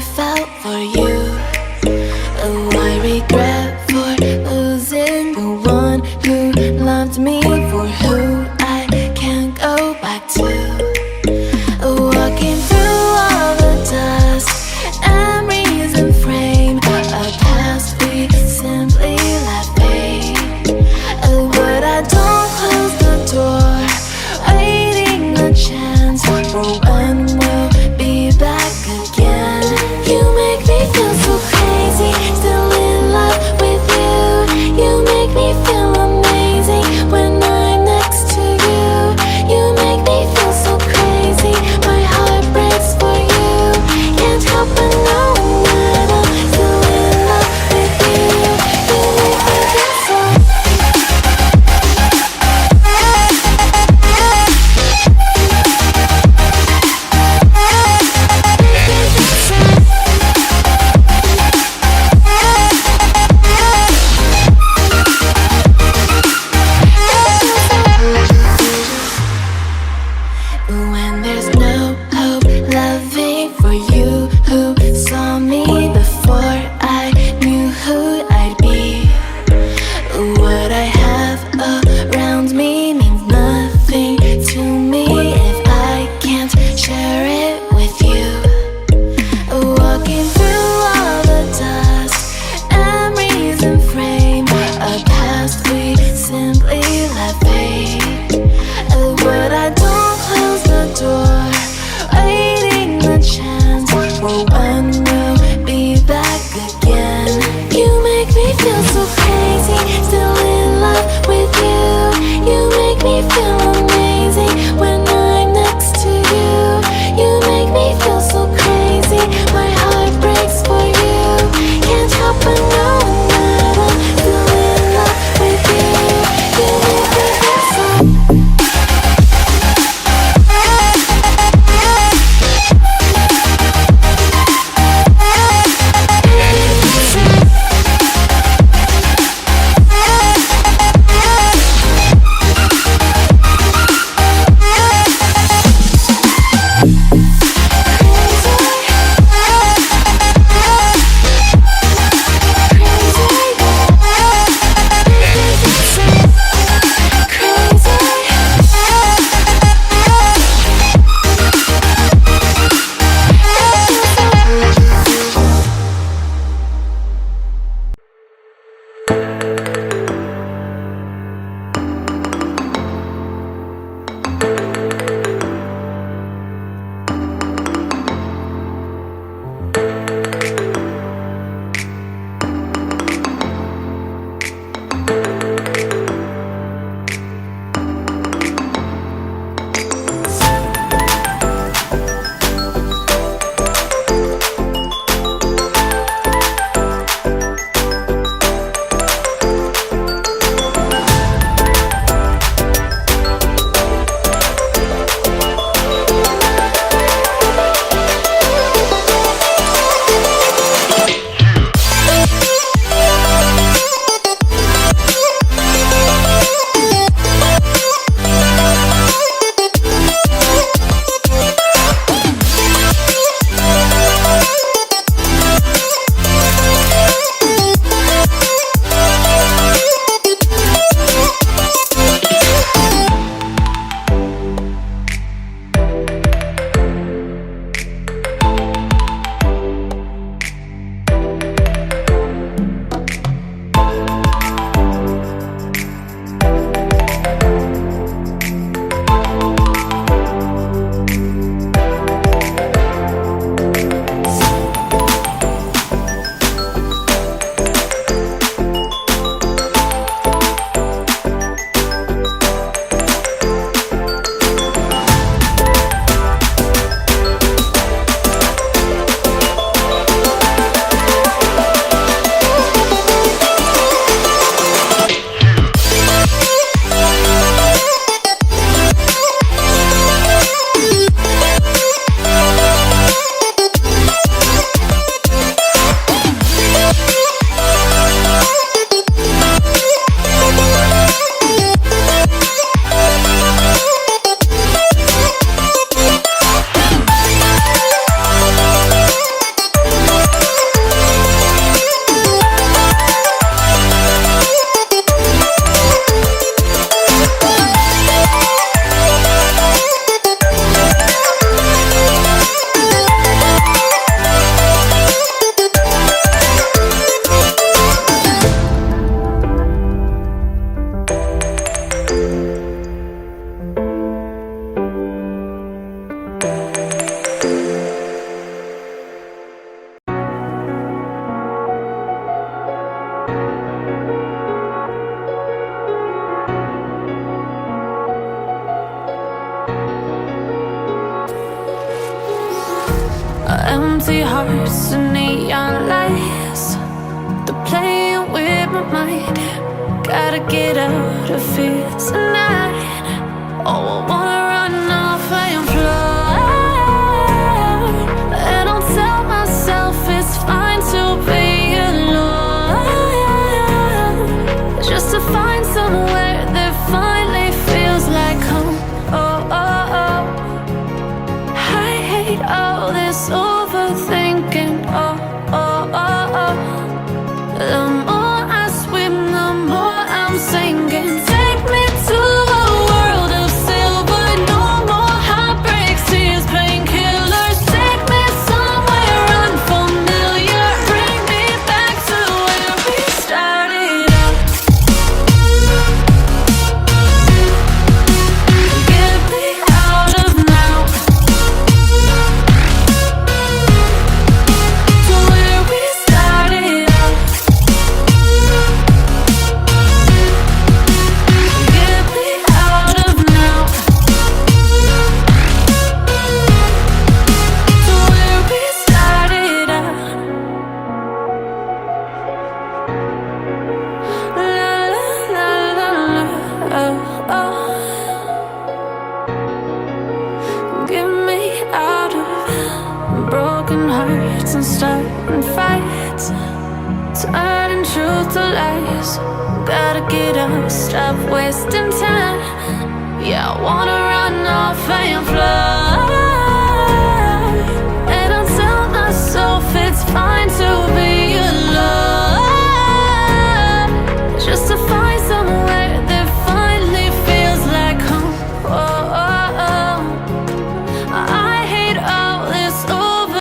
felt for you. Oh, I regret for losing the one who loved me, for who I can't go back to. Walking through all the dust, memories and frame, a past we simply let fade. But I don't close the door, waiting a chance for when we'll be back again. You make me feel hearts and neon lights. They're playing with my mind. Gotta get out of here tonight. Oh, I wanna run off and fly. And I'll tell myself it's fine to be alone, just to find somewhere that finally feels like home. Oh, oh, oh. I hate all this overthinking. Oh, oh, oh, oh. The more I swim, the more I'm sinking. Take me to a world of silver. No more heartbreaks, tears, painkillers. Take me somewhere unfamiliar. Bring me back to where we started out. Get me out of now, to where we started out. Get me out of now, to where we started out. La la la la, oh, oh. Get me out of broken hearts and starting fights, turning truth to lies. Gotta get up, stop wasting time. Yeah, I wanna run off and fly.